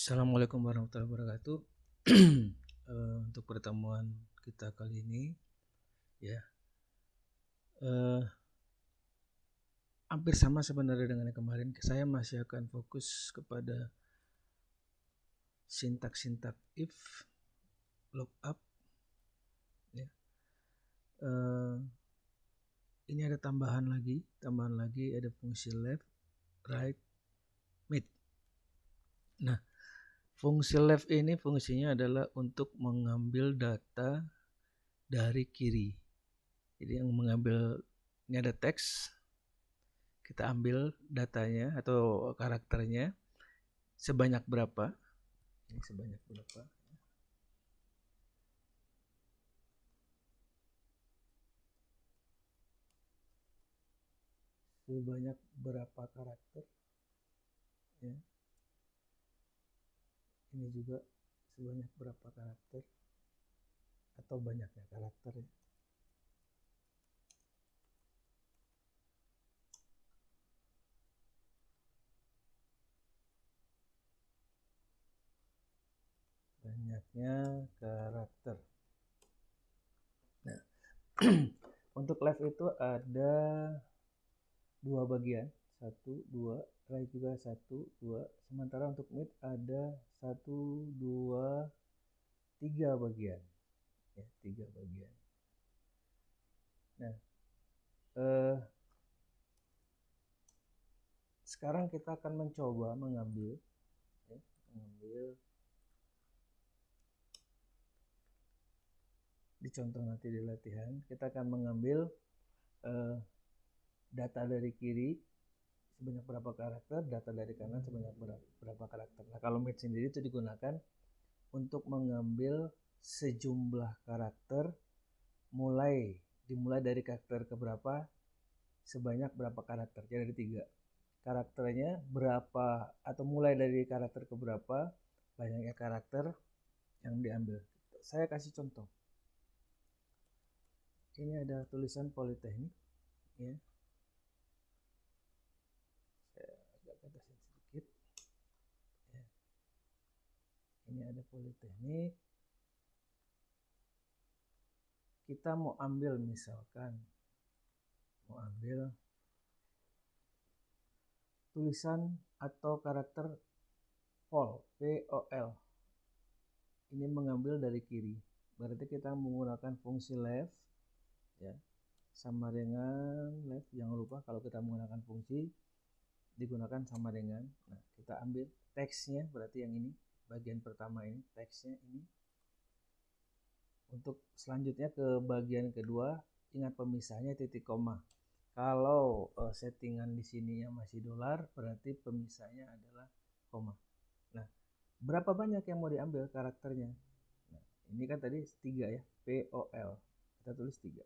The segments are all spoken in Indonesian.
Assalamualaikum warahmatullahi wabarakatuh. Untuk pertemuan kita kali ini, ya, eh, hampir sama sebenarnya dengan yang kemarin. Saya masih akan fokus kepada sintak-sintak if, lookup, ya. Eh, ini ada tambahan lagi ada fungsi left, right, mid. Nah, fungsi left ini fungsinya adalah untuk mengambil data dari kiri. Jadi yang mengambil ini ada teks, kita ambil datanya atau karakternya sebanyak berapa. Ini sebanyak berapa. Sebanyak berapa karakter, ya. Ini juga sebanyak berapa karakter atau banyaknya karakter, ya. Banyaknya karakter. Nah, untuk left itu ada dua bagian, 1, 2, right juga 1, 2. Sementara untuk mid ada 1, 2, 3 bagian, ya, 3 bagian. Nah, sekarang kita akan mencoba mengambil, ya, di contoh nanti di latihan kita akan mengambil data dari kiri sebanyak berapa karakter, data dari kanan sebanyak berapa karakter. Nah, kalau match sendiri itu digunakan untuk mengambil sejumlah karakter dimulai dari karakter keberapa sebanyak berapa karakter. Jadi ada 3 karakternya berapa, atau mulai dari karakter keberapa banyaknya karakter yang diambil. Saya kasih contoh. Ini ada tulisan Politeknik, ya. Saya agak batasin sedikit, ya. Ini ada Politeknik. Kita mau ambil tulisan atau karakter pol, POL. Ini mengambil dari kiri. Berarti kita menggunakan fungsi left, ya, sama dengan left. Jangan lupa kalau kita menggunakan fungsi digunakan sama dengan. Nah, kita ambil teksnya, berarti yang ini bagian pertama ini teksnya ini. Untuk selanjutnya ke bagian kedua, ingat pemisahnya titik koma. Kalau settingan di sininya masih dolar, berarti pemisahnya adalah koma. Nah, berapa banyak yang mau diambil karakternya? Nah, ini kan tadi 3, ya, POL. Kita tulis 3.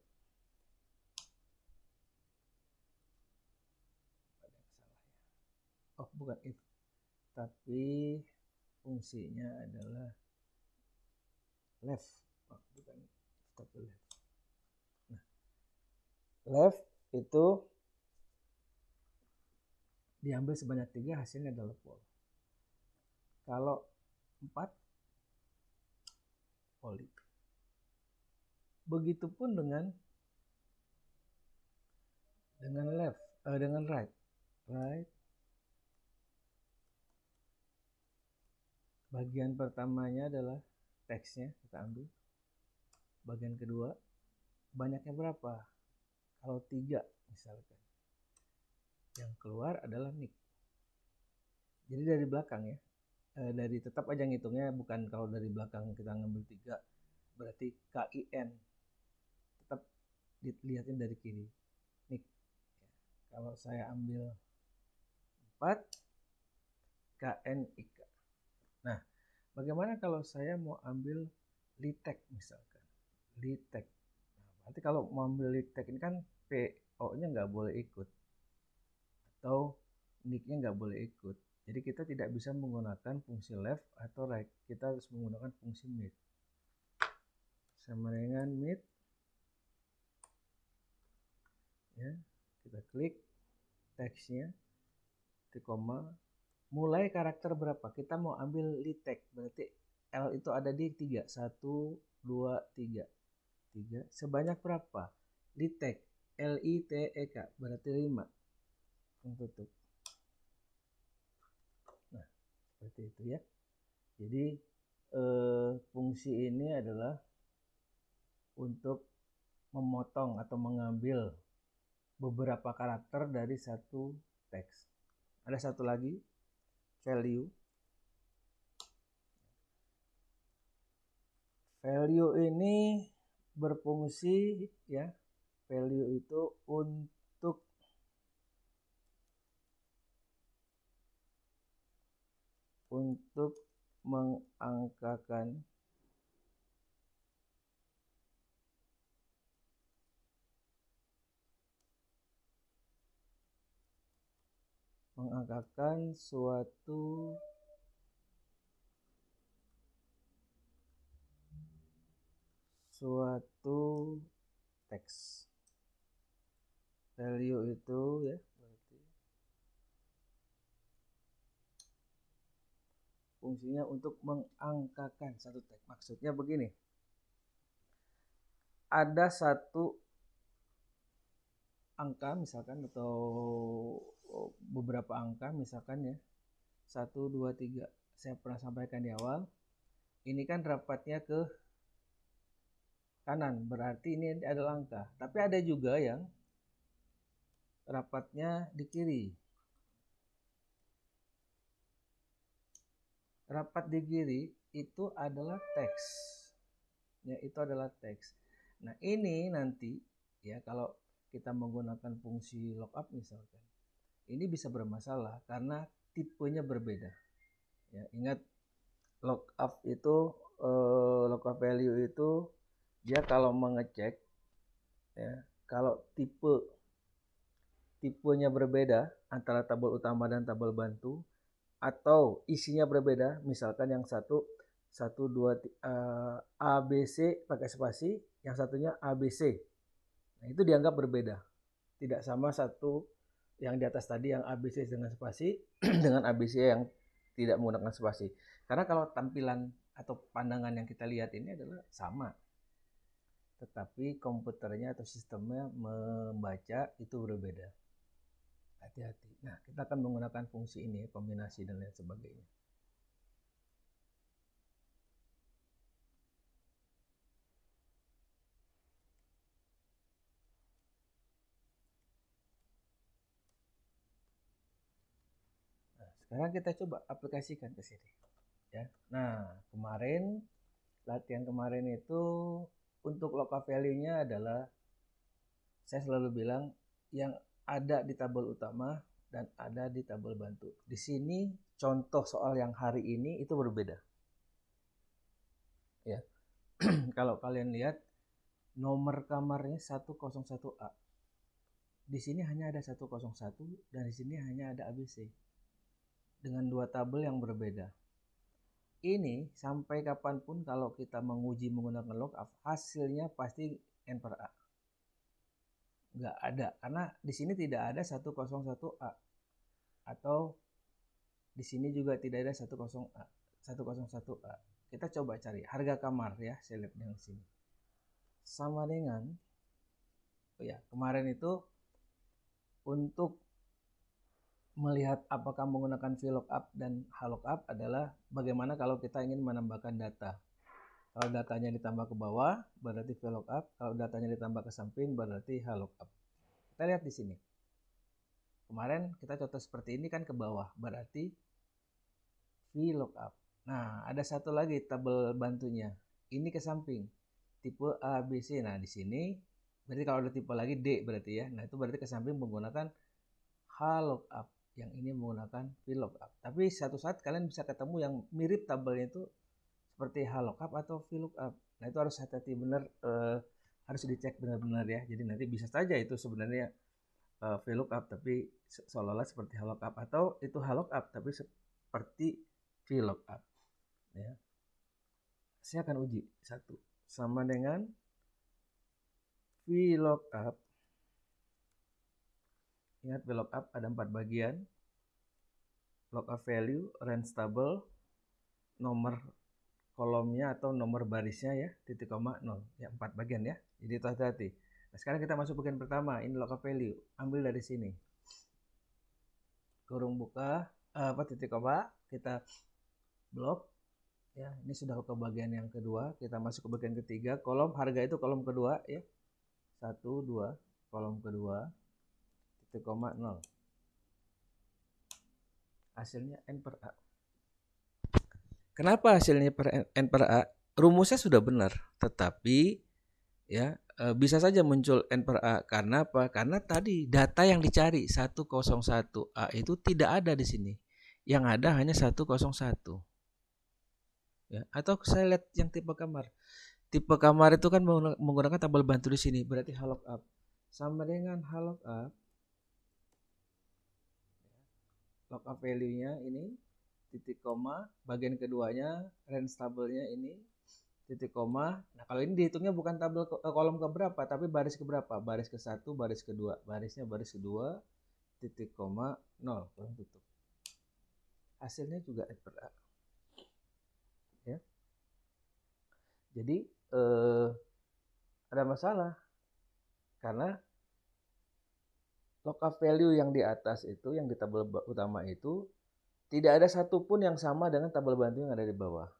Ada yang salah, ya. Oh, bukan if, tapi fungsinya adalah left. Oh, bukan if, tapi left. Nah, left itu diambil sebanyak 3, hasilnya adalah pol. Kalau 4, poli. Begitupun dengan left, dengan right. Bagian pertamanya adalah teksnya, kita ambil. Bagian kedua, banyaknya berapa? Kalau 3 misalkan, yang keluar adalah nick. Jadi dari belakang, ya, dari tetap aja ngitungnya, bukan kalau dari belakang kita ngambil 3 berarti KIN, tetap dilihatin dari kiri, nick. Kalau saya ambil 4, KNIK. Nah, bagaimana kalau saya mau ambil litek misalkan, litek. Nah, berarti kalau mau ambil litek ini kan PO-nya nggak boleh ikut, atau nick-nya nggak boleh ikut. Jadi kita tidak bisa menggunakan fungsi left atau right, kita harus menggunakan fungsi mid. Sama dengan mid, ya, kita klik teksnya, titik koma, mulai karakter berapa? Kita mau ambil litek, berarti L itu ada di 3. 1, 2, 3. 3. Sebanyak berapa? Litek, L-I-T-E-K, berarti 5. Tutup. Nah, seperti itu ya. Jadi fungsi ini adalah untuk memotong atau mengambil beberapa karakter dari satu teks. Ada satu lagi, value. Value ini berfungsi ya. Value itu untuk mengangkakan suatu teks. Value itu ya berarti fungsinya untuk mengangkakan satu teks. Maksudnya begini. Ada satu angka misalkan atau beberapa angka misalkan ya. 1, 2, 3. Saya pernah sampaikan di awal. Ini kan rapatnya ke kanan, berarti ini adalah angka. Tapi ada juga yang rapatnya di kiri. Rapat di kiri itu adalah teks. Ya, itu adalah teks. Nah, ini nanti ya kalau kita menggunakan fungsi lookup misalkan. Ini bisa bermasalah karena tipenya berbeda. Ya, ingat lookup itu lookup value itu dia kalau mengecek ya, kalau tipenya berbeda antara tabel utama dan tabel bantu atau isinya berbeda, misalkan yang satu 2 ABC pakai spasi, yang satunya ABC. Nah, itu dianggap berbeda. Tidak sama satu yang di atas tadi yang ABC dengan spasi dengan ABC yang tidak menggunakan spasi. Karena kalau tampilan atau pandangan yang kita lihat ini adalah sama. Tetapi komputernya atau sistemnya membaca itu berbeda. Hati-hati. Nah, kita akan menggunakan fungsi ini, kombinasi dan lain sebagainya. Nah, sekarang kita coba aplikasikan ke sini. Ya. Nah, latihan kemarin itu untuk lookup value-nya adalah saya selalu bilang yang ada di tabel utama dan ada di tabel bantu. Di sini contoh soal yang hari ini itu berbeda. Ya. Kalau kalian lihat nomor kamarnya 101A. Di sini hanya ada 101 dan di sini hanya ada ABC. Dengan dua tabel yang berbeda. Ini sampai kapanpun kalau kita menguji menggunakan lookup, hasilnya pasti N per A. Nggak ada, karena di sini tidak ada 101A. Atau di sini juga tidak ada 101A. Kita coba cari harga kamar ya, saya lihat yang sini. Sama dengan, kemarin itu untuk melihat apakah menggunakan VLOOKUP dan HLOOKUP adalah bagaimana kalau kita ingin menambahkan data. Kalau datanya ditambah ke bawah berarti VLOOKUP, kalau datanya ditambah ke samping berarti HLOOKUP. Kita lihat di sini. Kemarin kita contoh seperti ini kan ke bawah, berarti VLOOKUP. Nah, ada satu lagi tabel bantunya. Ini ke samping, tipe A, B, C. Nah, di sini berarti kalau ada tipe lagi D berarti ya. Nah, itu berarti ke samping menggunakan HLOOKUP. Yang ini menggunakan VLOOKUP. Tapi satu saat kalian bisa ketemu yang mirip tabelnya itu seperti HLOOKUP atau VLOOKUP. Nah, itu harus hati-hati benar, harus dicek benar-benar ya. Jadi nanti bisa saja itu sebenarnya VLOOKUP tapi seolah-olah seperti HLOOKUP, atau itu HLOOKUP tapi seperti VLOOKUP ya. Saya akan uji satu sama dengan VLOOKUP. Ingat VLOOKUP ada 4 bagian. lookup value, range table, nomor kolomnya atau nomor barisnya ya, titik koma 0. Ya, 4 bagian ya. Jadi itu hati-hati. Nah, sekarang kita masuk bagian pertama, ini lookup value. Ambil dari sini. Kurung buka, titik koma, kita blok. Ya, ini sudah ke bagian yang kedua. Kita masuk ke bagian ketiga. Kolom harga itu kolom kedua ya. 1, 2, kolom kedua, titik koma 0. Hasilnya N per A. Kenapa hasilnya N per A? Rumusnya sudah benar, tetapi ya bisa saja muncul N per A. Karena apa? Karena tadi data yang dicari 101A itu tidak ada di sini. Yang ada hanya 101. Ya, atau saya lihat yang tipe kamar. Tipe kamar itu kan menggunakan tabel bantu di sini, berarti H lookup sama dengan H lookup. Lookup value-nya ini titik koma, bagian keduanya range tabelnya ini titik koma. Nah, kalau ini dihitungnya bukan tabel kolom keberapa, tapi baris keberapa? Baris ke-1, baris kedua. Barisnya baris kedua, titik koma 0, kurang tutup. Hasilnya juga N per A. Ya. Jadi ada masalah karena lookup value yang di atas itu, yang di tabel utama itu tidak ada satupun yang sama dengan tabel bantu yang ada di bawah.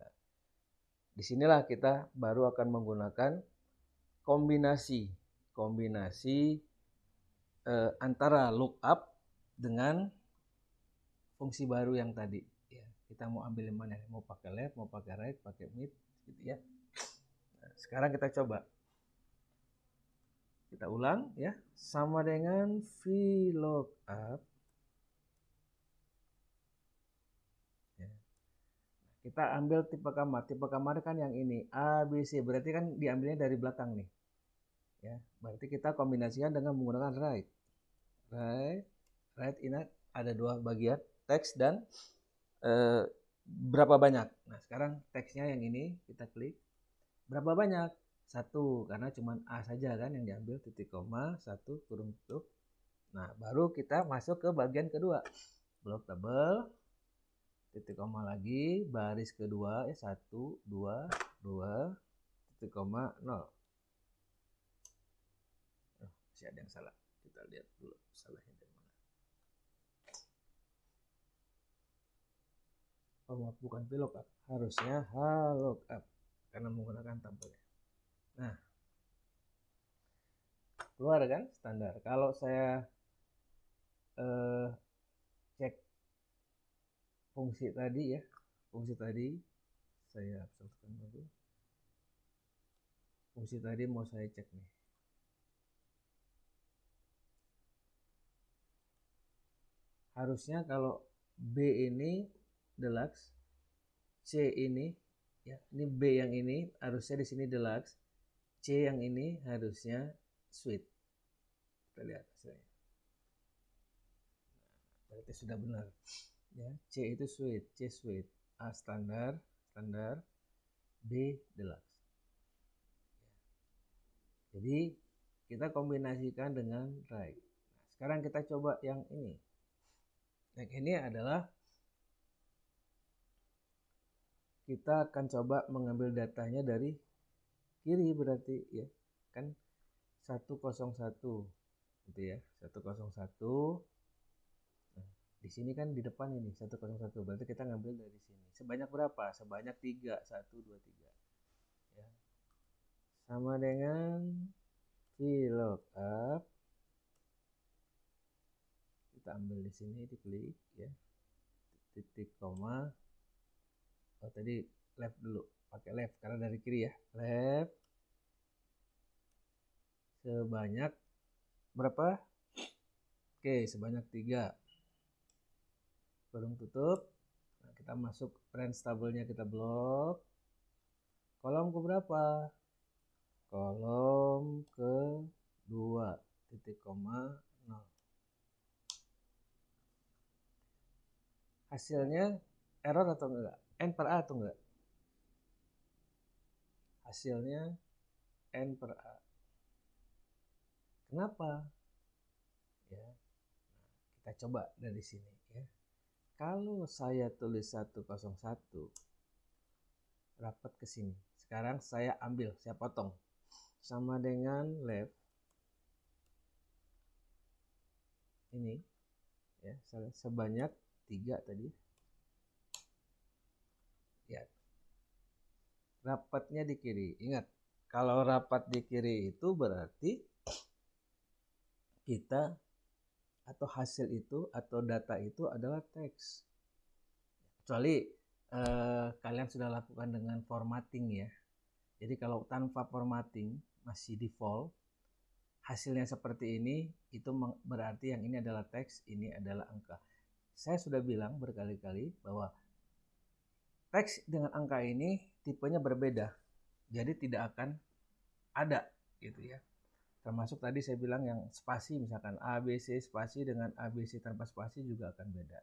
Nah, disinilah kita baru akan menggunakan kombinasi antara lookup dengan fungsi baru yang tadi. Ya, kita mau ambil yang mana? Mau pakai left, mau pakai right, pakai mid, gitu ya. Nah, sekarang kita coba. Kita ulang ya, sama dengan VLOOKUP. Ya. Kita ambil tipe kamar. Tipe kamar kan yang ini, A, B, C. Berarti kan diambilnya dari belakang nih. Ya, berarti kita kombinasikan dengan menggunakan right. Right ini ada dua bagian, teks dan berapa banyak. Nah, sekarang teksnya yang ini kita klik. Berapa banyak? 1, karena cuma A saja kan yang diambil, titik koma, 1, kurung tutup. Nah, baru kita masuk ke bagian kedua. Blok tabel, titik koma lagi, baris kedua, 1, 2, 2, titik koma, 0. Masih ada yang salah. Kita lihat dulu salahnya dari mana. Oh, bukan VLOOKUP. Harusnya HLOOKUP. Karena menggunakan tabelnya. Nah, keluar kan standar. Kalau saya cek fungsi tadi ya, saya hapuskan dulu. Fungsi tadi mau saya cek nih. Harusnya kalau B ini deluxe, C ini ya, ini B yang ini harusnya di sini deluxe, C yang ini harusnya suite. Kita lihat hasilnya. Berarti sudah benar. Ya, C itu suite, C suite, A standar, B deluxe. Jadi kita kombinasikan dengan right. Nah, sekarang kita coba yang ini. Yang ini adalah kita akan coba mengambil datanya dari kiri, berarti ya kan 101 gitu ya, 101. Nah, di sini kan di depan ini 101, berarti kita ngambil dari sini. Sebanyak berapa? Sebanyak 3, 1, 2, 3 ya. Sama dengan VLOOKUP. Kita ambil di sini, diklik ya, titik koma. Oh, tadi left dulu, pakai left karena dari kiri ya, left sebanyak berapa? Oke, sebanyak 3, kurung tutup. Nah, kita masuk range tabelnya, kita blok. Kolom ke berapa? Kolom ke 2, titik koma 0. Hasilnya error atau enggak? N per A atau enggak? Hasilnya N per A. Kenapa? Ya, kita coba dari sini ya. Kalau saya tulis 101, rapat ke sini. Sekarang saya ambil, saya potong. Sama dengan left. Ini, ya, sebanyak 3 tadi. Ya, rapatnya di kiri. Ingat, kalau rapat di kiri itu berarti kita atau hasil itu atau data itu adalah teks. Kecuali kalian sudah lakukan dengan formatting ya. Jadi kalau tanpa formatting masih default, hasilnya seperti ini, itu berarti yang ini adalah teks, ini adalah angka. Saya sudah bilang berkali-kali bahwa teks dengan angka ini tipenya berbeda. Jadi tidak akan ada gitu ya. Termasuk tadi saya bilang yang spasi, misalkan ABC spasi dengan ABC tanpa spasi juga akan beda.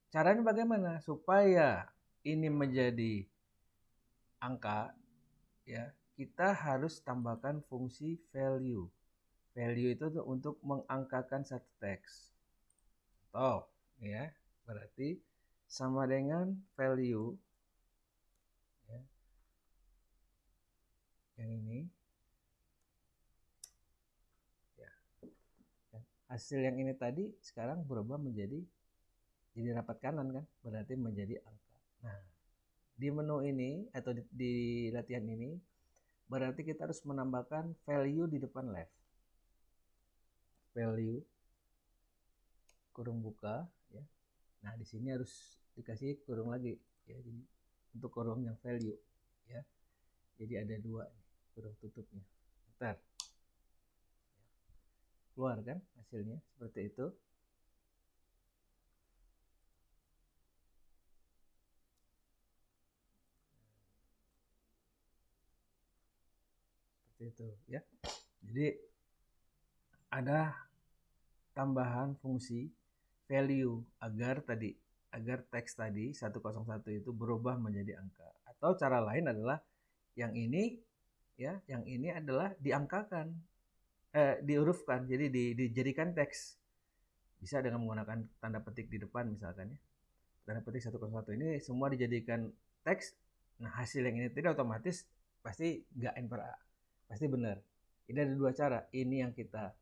Caranya bagaimana supaya ini menjadi angka ya? Kita harus tambahkan fungsi value. Value itu untuk mengangkakan satu teks. Toh, ya, berarti sama dengan value ya. Yang ini ya. Hasil yang ini tadi sekarang berubah menjadi rapat kanan kan, berarti menjadi angka. Nah, di menu ini atau di latihan ini berarti kita harus menambahkan value di depan left. Value kurung buka ya. Nah, di sini harus dikasih kurung lagi ya, jadi untuk kurung yang value ya. Jadi ada 2 nih kurung tutupnya. Bentar. Keluar kan hasilnya seperti itu. Seperti itu ya. Jadi ada tambahan fungsi value agar teks tadi 101 itu berubah menjadi angka. Atau cara lain adalah yang ini ya, yang ini adalah diangkakan, dihurufkan, jadi dijadikan teks. Bisa dengan menggunakan tanda petik di depan misalkan ya. Tanda petik 101 ini semua dijadikan teks. Nah, hasil yang ini tidak otomatis pasti nggak N per A. Pasti benar. Ini ada 2 cara. Ini yang kita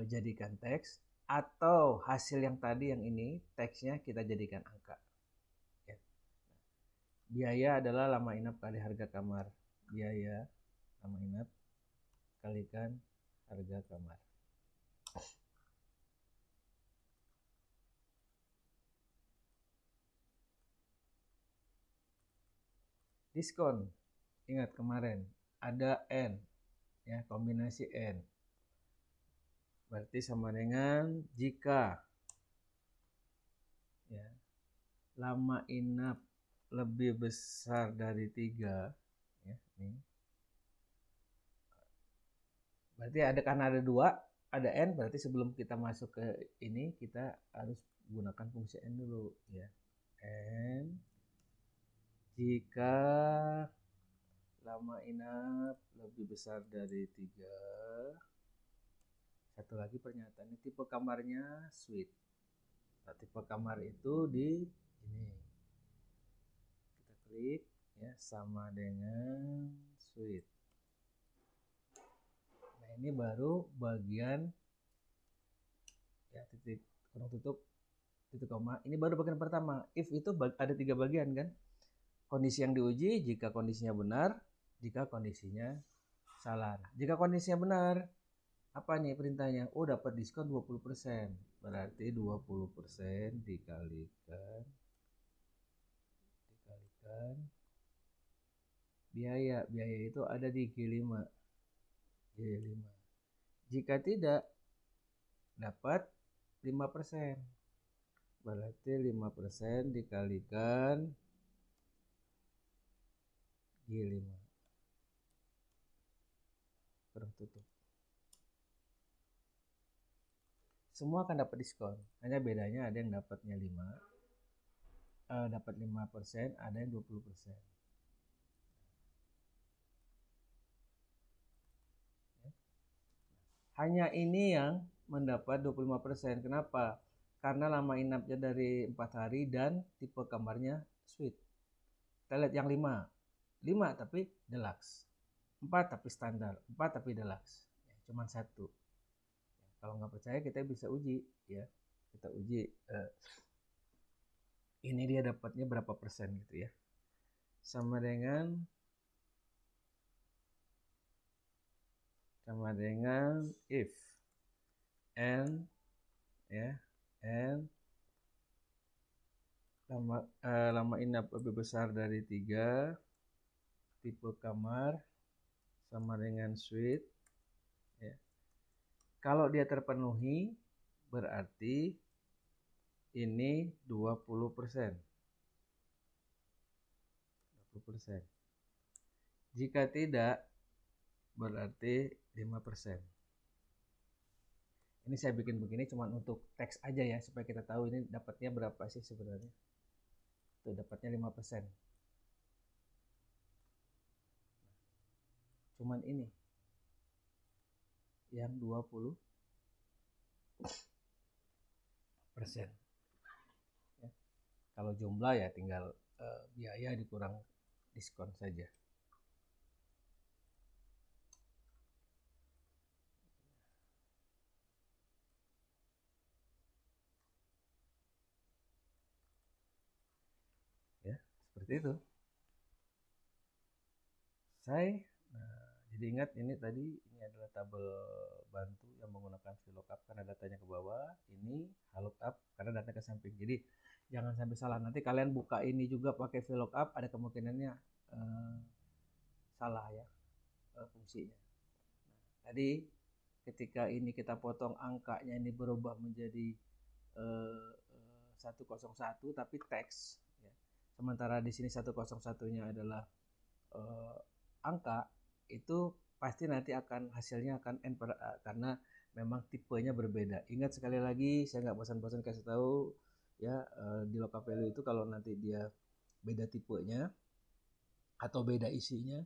jadikan teks, atau hasil yang tadi yang ini teksnya kita jadikan angka ya. Biaya adalah lama inap kali harga kamar. Biaya lama inap kalikan harga kamar. Diskon, ingat kemarin ada N ya, kombinasi N berarti sama dengan jika ya, lama inap lebih besar dari 3 ya, ini berarti ada, karena ada 2 ada N, berarti sebelum kita masuk ke ini kita harus gunakan fungsi N dulu ya. N jika lama inap lebih besar dari 3. Satu lagi pernyataannya, tipe kamarnya suite. Nah, tipe kamar itu di ini. Kita klik ya, sama dengan suite. Nah, ini baru bagian ya, titik kurung tutup titik koma. Ini baru bagian pertama. If itu ada 3 bagian kan. Kondisi yang diuji, jika kondisinya benar, jika kondisinya salah. Jika kondisinya benar, apa nih perintahnya? Oh, dapat diskon 20%. Berarti 20% dikalikan biaya. Biaya itu ada di G5. G5. Jika tidak, dapat 5%. Berarti 5% dikalikan G5. Kurung tutup. Semua akan dapat diskon. Hanya bedanya ada yang dapatnya 5, dapat 5%, ada yang 20%. Hanya ini yang mendapat 25%. Kenapa? karena lama inapnya dari 4 hari dan tipe kamarnya suite. Kita lihat yang 5 tapi deluxe, 4 tapi standar, 4 tapi deluxe, ya, cuman satu. Kalau nggak percaya kita bisa uji ya, kita uji ini dia dapatnya berapa persen gitu ya, sama dengan if n ya, n lama inap lebih besar dari 3, tipe kamar sama dengan suite ya. Kalau dia terpenuhi berarti ini 20%. 20%. Jika tidak berarti 5%. Ini saya bikin begini cuma untuk teks aja ya, supaya kita tahu ini dapatnya berapa sih sebenarnya. Tuh dapatnya 5%. Cuman ini yang 20%. Ya. Kalau jumlah ya tinggal biaya dikurang diskon saja. Ya, seperti itu. Jadi ingat ini tadi ini adalah tabel bantu yang menggunakan VLOOKUP karena datanya ke bawah, ini lookup karena datanya ke samping. Jadi jangan sampai salah. Nanti kalian buka ini juga pakai VLOOKUP, ada kemungkinannya salah ya fungsinya. Nah, tadi ketika ini kita potong angkanya ini berubah menjadi 101 tapi teks ya. Sementara di sini 101-nya adalah angka, itu pasti nanti akan hasilnya akan n per a karena memang tipenya berbeda. Ingat sekali lagi, saya nggak bosan-bosan kasih tahu ya, di lookup value itu kalau nanti dia beda tipenya atau beda isinya,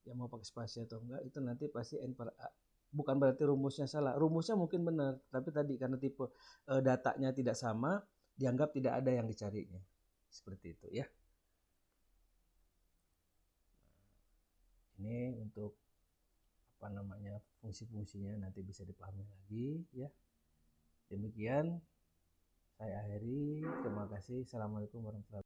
yang mau pakai spasi atau enggak, itu nanti pasti n per a. Bukan berarti rumusnya salah, rumusnya mungkin benar, tapi tadi karena tipe datanya tidak sama, dianggap tidak ada yang dicarinya. Seperti itu ya. Ini untuk apa namanya fungsi-fungsinya nanti bisa dipahami lagi ya. Demikian saya akhiri, terima kasih. Assalamualaikum warahmatullahi wabarakatuh.